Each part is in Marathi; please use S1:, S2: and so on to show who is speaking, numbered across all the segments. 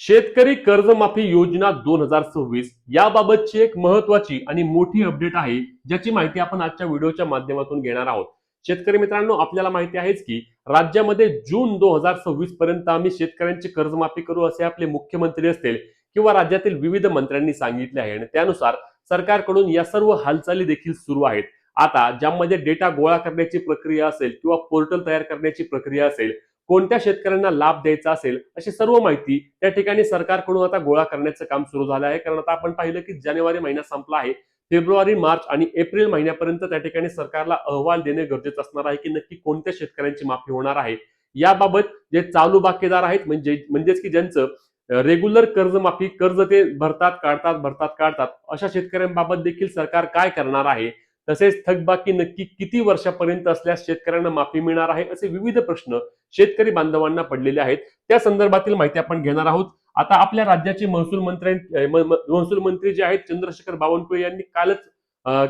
S1: शेतकरी कर्जमाफी योजना 2026 याबाबतची एक महत्वाची आणि मोठी अपडेट आहे, ज्याची माहिती आपण आजच्या व्हिडिओच्या माध्यमातून घेणार आहोत. शेतकरी मित्रांनो, आपल्याला माहिती आहेच की राज्यामध्ये जून 2026 पर्यंत आम्ही शेतकऱ्यांची कर्जमाफी करू असे आपले मुख्यमंत्री असतील किंवा राज्यातील विविध मंत्र्यांनी सांगितले आहे आणि त्यानुसार सरकारकडून या सर्व हालचाली देखील सुरू आहेत. आता ज्यामध्ये डेटा गोळा करण्याची प्रक्रिया असेल किंवा पोर्टल तयार करण्याची प्रक्रिया असेल, कोणत्या शेतकऱ्यांना लाभ द्यायचा असेल, अशी सर्व माहिती त्या ठिकाणी सरकारकडून आता गोळा करण्याचं काम सुरू झालं आहे. कारण आता आपण पाहिलं की जानेवारी महिना संपला आहे. फेब्रुवारी, मार्च आणि एप्रिल महिन्यापर्यंत त्या ठिकाणी सरकारला अहवाल देणे गरजेचं असणार आहे की नक्की कोणत्या शेतकऱ्यांची माफी होणार आहे. याबाबत जे चालू बाकीदार आहेत, म्हणजेच की ज्यांचं रेग्युलर कर्जमाफी कर्ज ते भरतात काढतात अशा शेतकऱ्यांबाबत देखील सरकार काय करणार आहे, तसेच थकबाकी नक्की किती वर्षापर्यंत असल्यास शेतकऱ्यांना माफी मिळणार आहे, असे विविध प्रश्न शेतकरी बांधवांना पडलेले आहेत. त्या संदर्भातील माहिती आपण घेणार आहोत. आता आपल्या राज्याचे महसूल मंत्री जे आहेत चंद्रशेखर बावनकुळे यांनी कालच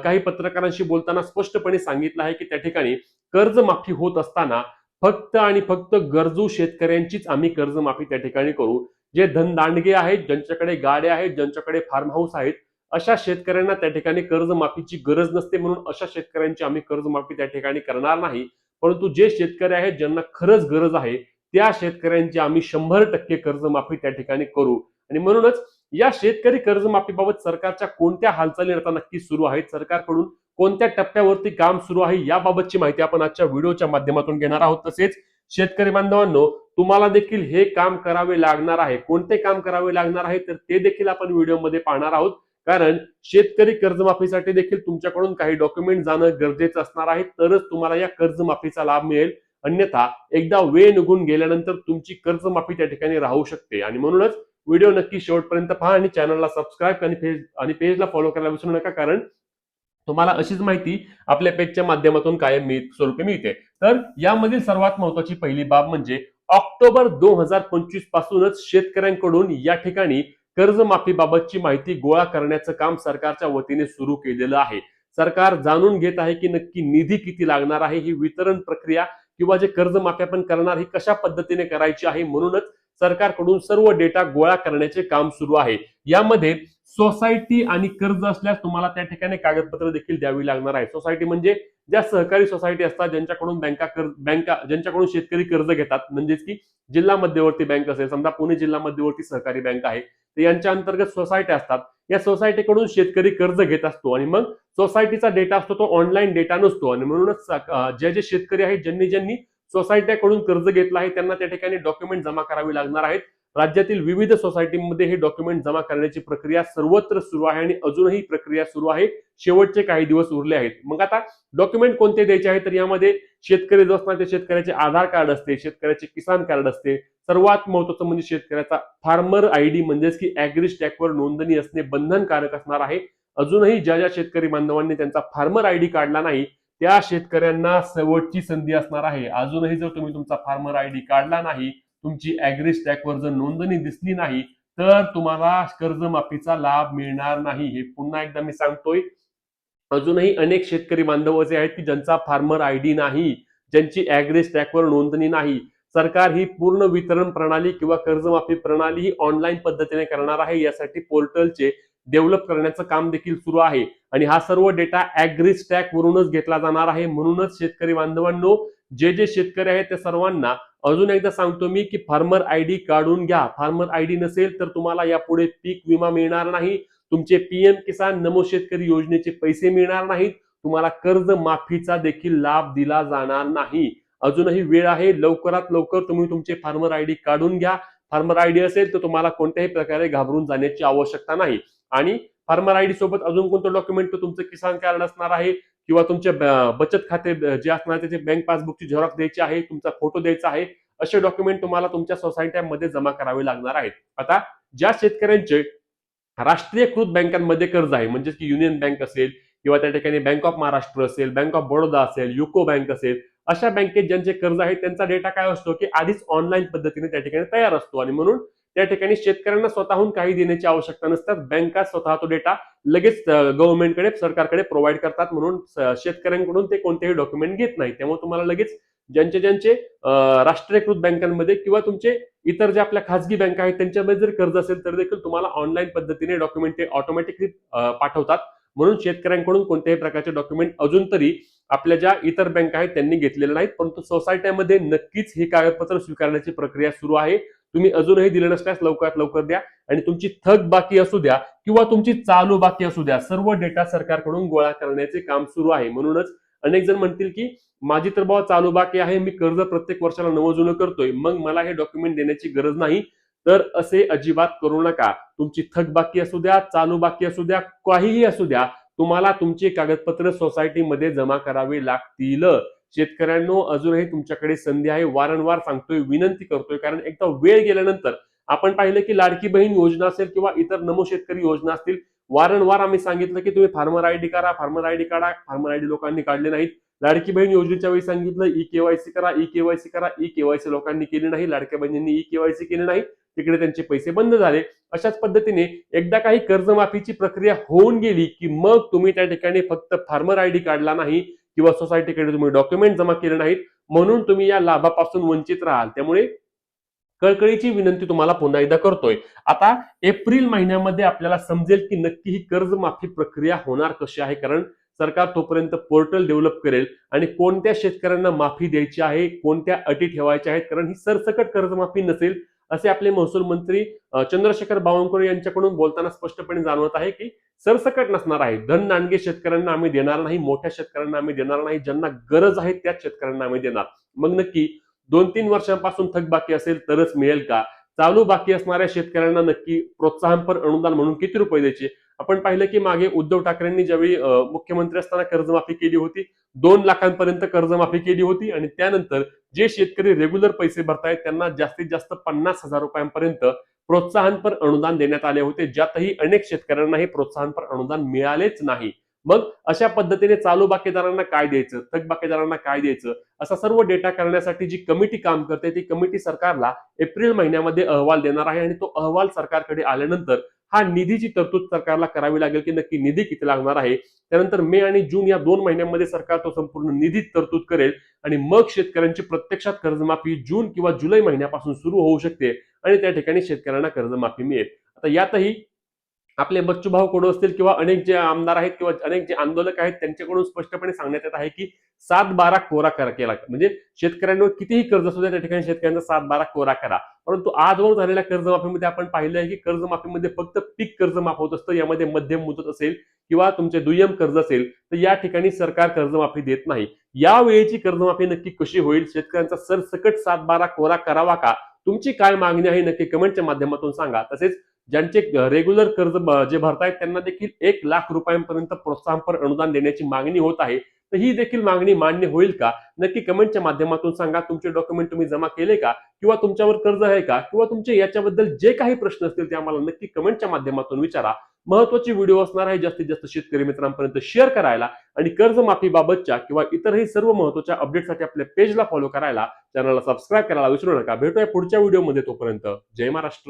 S1: काही पत्रकारांशी बोलताना स्पष्टपणे सांगितलं आहे की त्या ठिकाणी कर्जमाफी होत असताना फक्त आणि फक्त गरजू शेतकऱ्यांचीच आम्ही कर्जमाफी त्या ठिकाणी करू. जे धनदांडगे आहेत, ज्यांच्याकडे गाड्या आहेत, ज्यांच्याकडे फार्म हाऊस आहेत, अशा शेतकऱ्यांना त्या ठिकाणी कर्जमाफीची गरज नसते, म्हणून अशा शेतकऱ्यांची आम्ही कर्जमाफी त्या ठिकाणी करणार नाही. परंतु जे शेतकरी आहेत ज्यांना खरंच गरज आहे त्या शेतकऱ्यांची आम्ही 100% कर्जमाफी त्या ठिकाणी करू. आणि म्हणूनच या शेतकरी कर्जमाफीबाबत सरकारच्या कोणत्या हालचाली आता नक्की सुरू आहेत, सरकारकडून कोणत्या टप्प्यावरती काम सुरू आहे, याबाबतची माहिती आपण आजच्या व्हिडिओच्या माध्यमातून घेणार आहोत. तसेच शेतकरी बांधवांनो, तुम्हाला देखील हे काम करावे लागणार आहे. कोणते काम करावे लागणार आहे तर ते देखील आपण व्हिडिओमध्ये पाहणार आहोत. कारण शेतकरी कर्जमाफीसाठी देखील तुमच्याकडून काही डॉक्युमेंट जाणं गरजेचं असणार आहे, तरच तुम्हाला या कर्जमाफीचा लाभ मिळेल. अन्यथा एकदा वेळ निघून गेल्यानंतर तुमची कर्जमाफी त्या ठिकाणी राहू शकते. आणि म्हणूनच व्हिडिओ नक्की शेवटपर्यंत पहा आणि चॅनलला सबस्क्राईब आणि पेजला फॉलो करायला विसरू नका, कारण तुम्हाला अशीच माहिती आपल्या पेजच्या माध्यमातून कायम स्वरूपी मिळते. तर यामधील सर्वात महत्वाची पहिली बाब म्हणजे ऑक्टोबर 2025 पासूनच शेतकऱ्यांकडून या ठिकाणी कर्जमाफीबाबतची माहिती गोळा करण्याचं काम सरकारच्या वतीने सुरू केलेलं आहे. सरकार जाणून घेत आहे की नक्की निधी किती लागणार आहे, ही वितरण प्रक्रिया किंवा जे कर्जमाफी आपण करणार ही कशा पद्धतीने करायची आहे, म्हणूनच सरकारकडून सर्व डेटा गोळा करण्याचे काम सुरू आहे. यामध्ये सोसायटी आणि कर्ज असल्यास तुम्हाला त्या ठिकाणी कागदपत्र देखील द्यावी लागणार आहे. सोसायटी म्हणजे ज्या सहकारी सोसायटी असतात, ज्यांच्याकडून ज्यांच्याकडून शेतकरी कर्ज घेतात, म्हणजेच की जिल्हा मध्यवर्ती बँक असेल, समजा पुणे जिल्हा मध्यवर्ती सहकारी बँक आहे, तर यांच्या अंतर्गत सोसायटी असतात. या सोसायटीकडून शेतकरी कर्ज घेत असतो आणि मग सोसायटीचा डेटा असतो तो ऑनलाईन डेटा नसतो. आणि म्हणूनच जे शेतकरी आहेत ज्यांनी सोसायटीकडून कर्ज घेतलं आहे त्यांना त्या ठिकाणी डॉक्युमेंट जमा करावी लागणार आहेत. राज्यातील विविध सोसायटीमध्ये हे डॉक्युमेंट जमा करण्याची प्रक्रिया सर्वत्र सुरू आहे आणि अजूनही प्रक्रिया सुरू आहे. शेवटचे काही दिवस उरले आहेत. मग आता डॉक्युमेंट कोणते द्यायचे आहेत, तर यामध्ये शेतकरी जो असणार ते शेतकऱ्याचे आधार कार्ड असते, शेतकऱ्याचे किसान कार्ड असते, सर्वात महत्वाचं म्हणजे शेतकऱ्याचा फार्मर आयडी म्हणजेच की ऍग्री स्टॅकवर नोंदणी असणे बंधनकारक असणार आहे. अजूनही ज्या जर बांधवांनी त्यांचा फार्मर आयडी काढला नाही त्या शेतकऱ्यांना शेवटची संधी असणार आहे. अजूनही जर तुम्ही तुमचा फार्मर आयडी काढला नाही, तुमची ऍग्री स्टॅकवर जर नोंदणी दिसली नाही, तर तुम्हाला कर्जमाफीचा लाभ मिळणार नाही. हे पुन्हा एकदा मी सांगतोय. अजूनही अनेक शेतकरी बांधव असे आहेत की ज्यांचा फार्मर आयडी नाही, ज्यांची ऍग्री स्टॅकवर नोंदणी नाही. सरकार ही पूर्ण वितरण प्रणाली किंवा कर्जमाफी प्रणाली ही ऑनलाईन पद्धतीने करणार आहे. यासाठी पोर्टलचे डेव्हलप करण्याचं काम देखील सुरू आहे आणि हा सर्व डेटा ऍग्री स्टॅक वरूनच घेतला जाणार आहे. म्हणूनच शेतकरी बांधवांनो, जे शेतकरी आहेत त्या सर्वांना अजून एकदा सांगतो मी की फार्मर आयडी काढून घ्या. फार्मर आयडी नसेल तर तुम्हाला यापुढे पीक विमा मिळणार नाही, तुमचे पीएम किसान नमो शेतकरी योजनेचे पैसे मिळणार नाहीत, तुम्हाला कर्ज माफीचा देखील लाभ दिला जाणार नाही. अजूनही वेळ आहे. लवकरात लवकर तुम्ही तुमचे फार्मर आयडी काढून घ्या. फार्मर आयडी असेल तर तुम्हाला कोणत्याही प्रकारे घाबरून जाण्याची आवश्यकता नाही. आणि फार्मर आयडी सोबत अजून कोणतं डॉक्युमेंट, तर तुमचं किसान कार्ड असणार आहे किंवा तुमचे बचत खाते जे असणार त्याचे बँक पासबुकची झेरॉक्स द्यायची आहे, तुमचा फोटो द्यायचा आहे. असे डॉक्युमेंट तुम्हाला तुमच्या सोसायट्यांमध्ये जमा करावे लागणार आहेत. आता ज्या शेतकऱ्यांचे राष्ट्रीयकृत बँकांमध्ये कर्ज आहे, म्हणजे की युनियन बँक असेल किंवा त्या ठिकाणी बँक ऑफ महाराष्ट्र असेल, बँक ऑफ बडोदा असेल, युको बँक असेल, अशा बँकेत ज्यांचे कर्ज आहे त्यांचा डेटा काय असतो की आधीच ऑनलाईन पद्धतीने त्या ठिकाणी तयार असतो. आणि म्हणून त्या ठिकाणी शेतकऱ्यांना स्वतःहून काही देण्याची आवश्यकता नसतात. बँका स्वतः तो डेटा लगेच गव्हर्नमेंटकडे, सरकारकडे प्रोव्हाइड करतात. म्हणून शेतकऱ्यांकडून ते कोणतेही डॉक्युमेंट घेत नाही. त्यामुळे तुम्हाला लगेच ज्यांचे ज्यांचे राष्ट्रीयकृत बँकांमध्ये किंवा तुमचे इतर जे आपल्या खासगी बँका आहेत त्यांच्यामध्ये जर कर्ज असेल तर देखील तुम्हाला ऑनलाईन पद्धतीने डॉक्युमेंट ते ऑटोमॅटिकली पाठवतात. म्हणून शेतकऱ्यांकडून कोणत्याही प्रकारचे डॉक्युमेंट अजून तरी आपल्या ज्या इतर बँका आहेत त्यांनी घेतलेले नाहीत, परंतु सोसायट्यामध्ये नक्कीच ही कागदपत्र स्वीकारण्याची प्रक्रिया सुरू आहे. तुम्ही अजूनही दिले नसल्यास लवकरात लवकर द्या आणि तुमची थक बाकी असू द्या किंवा तुमची चालू बाकी असू द्या, सर्व डेटा सरकारकडून गोळा करण्याचे काम सुरू आहे. म्हणूनच अनेक जण म्हणतील की माझी तर बाबा चालू बाकी आहे, मी कर्ज प्रत्येक वर्षाला नवं जुनं करतोय, मग मला हे डॉक्युमेंट देण्याची गरज नाही. तर असे अजिबात करू नका. तुमची थक बाकी असू द्या, चालू बाकी असू द्या, काहीही असू द्या, तुम्हाला तुमची कागदपत्र सोसायटीमध्ये जमा करावी लागतील. शेतकऱ्यांनो अजूनही तुमच्याकडे संधी आहे. वारंवार सांगतोय, विनंती करतोय, कारण एकदा वेळ गेल्यानंतर आपण पाहिलं की लाडकी बहीण योजना असेल किंवा इतर नमो शेतकरी योजना असतील, वारंवार आम्ही सांगितलं की तुम्ही फार्मर आयडी करा, फार्मर आयडी काढा. फार्मर आयडी लोकांनी काढले नाहीत. लाडकी बहीण योजनेच्या वेळी सांगितलं ई केवायसी करा, ई केवायसी करा. ई केवायसी लोकांनी केली नाही, लाडक्या बहिणींनी ई केवायसी केली नाही, तिकडे त्यांचे पैसे बंद झाले. अशाच पद्धतीने एकदा काही कर्जमाफीची प्रक्रिया होऊन गेली की मग तुम्ही त्या ठिकाणी फक्त फार्मर आयडी काढला नाही किंवा सोसायटीकडे तुम्ही डॉक्युमेंट जमा केले नाहीत म्हणून तुम्ही या लाभापासून वंचित राहाल. त्यामुळे कळकळीची विनंती तुम्हाला पुन्हा एकदा करतोय. आता एप्रिल महिन्यामध्ये आपल्याला समजेल की नक्की ही कर्जमाफी प्रक्रिया होणार कशी आहे, कारण सरकार तोपर्यंत पोर्टल डेव्हलप करेल आणि कोणत्या शेतकऱ्यांना माफी द्यायची आहे, कोणत्या अटी ठेवायच्या आहेत, कारण ही सरसकट कर्जमाफी नसेल असे आपले महसूल मंत्री चंद्रशेखर बावनकुळे यांच्याकडून बोलताना स्पष्टपणे जाणवत आहे की सरसकट नसणार आहे. धननानगे शेतकऱ्यांना आम्ही देणार नाही, मोठ्या शेतकऱ्यांना आम्ही देणार नाही, ज्यांना गरज आहे त्याच शेतकऱ्यांना आम्ही देणार. मग नक्की 2-3 वर्षांपासून थकबाकी असेल तरच मिळेल का? चालू बाकी असणाऱ्या शेतकऱ्यांना नक्की प्रोत्साहनपर अनुदान म्हणून किती रुपये द्यायचे? आपण पाहिलं की मागे उद्धव ठाकरेंनी ज्यावेळी मुख्यमंत्री असताना कर्जमाफी केली होती, 2 लाखांपर्यंत कर्जमाफी केली होती आणि त्यानंतर जे शेतकरी रेग्युलर पैसे भरतायत त्यांना जास्तीत जास्त 50,000 रुपयांपर्यंत प्रोत्साहनपर अनुदान देण्यात आले होते, ज्यातही अनेक शेतकऱ्यांना हे प्रोत्साहनपर अनुदान मिळालेच नाही. मग अशा पद्धतीने चालू बाकीदारांना काय द्यायचं, थक बाकीदारांना काय द्यायचं, असा सर्व डेटा करण्यासाठी जी कमिटी काम करते ती कमिटी सरकारला एप्रिल महिन्यामध्ये अहवाल देणार आहे आणि तो अहवाल सरकारकडे आल्यानंतर हा निधीची तरतूद सरकारला करावी लागेल की नक्की निधी किती लागणार आहे. त्यानंतर मे आणि जून या 2 महिन्यांमध्ये सरकार तो संपूर्ण निधी तरतूद करेल आणि मग शेतकऱ्यांची प्रत्यक्षात कर्जमाफी जून किंवा जुलै महिन्यापासून सुरू होऊ शकते आणि त्या ठिकाणी शेतकऱ्यांना कर्जमाफी मिळेल. आता यातही आपले बच्चूभाऊ कडू असतील किंवा अनेक जे आमदार आहेत किंवा अनेक जे आंदोलक आहेत त्यांच्याकडून स्पष्टपणे सांगण्यात येत आहे की 7-12 कोरा केला, म्हणजे शेतकऱ्यांवर कितीही कर्ज असू द्या त्या ठिकाणी शेतकऱ्यांचा 7-12 कोरा करा. परंतु आजवर झालेल्या कर्जमाफीमध्ये आपण पाहिलंय की कर्जमाफीमध्ये फक्त पीक कर्ज माफ होत असतं, यामध्ये मध्यम मुदत असेल किंवा तुमचे दुय्यम कर्ज असेल तर या ठिकाणी सरकार कर्जमाफी देत नाही. यावेळीची कर्जमाफी नक्की कशी होईल? शेतकऱ्यांचा सरसकट 7-12 कोरा करावा का? तुमची काय मागणी आहे नक्की कमेंटच्या माध्यमातून सांगा. तसेच ज्यांचे रेग्युलर कर्ज जे भरतायत त्यांना देखील 1 लाख रुपयांपर्यंत प्रोत्साहनपर अनुदान देण्याची मागणी होत आहे. तर ही देखील मागणी मान्य होईल का? नक्की कमेंटच्या माध्यमातून सांगा. तुमचे डॉक्युमेंट तुम्ही जमा केले का किंवा तुमच्यावर कर्ज आहे का किंवा तुमचे याच्याबद्दल जे काही प्रश्न असतील ते आम्हाला नक्की कमेंटच्या माध्यमातून विचारा. महत्त्वाची व्हिडिओ असणार आहे, जास्तीत जास्त शेतकरी मित्रांपर्यंत शेअर करायला आणि कर्जमाफीबाबतच्या किंवा इतरही सर्व महत्त्वाच्या अपडेटसाठी आपल्या पेजला फॉलो करायला, चॅनलला सबस्क्राईब करायला विसरू नका. भेटूया पुढच्या व्हिडिओमध्ये. तोपर्यंत जय महाराष्ट्र.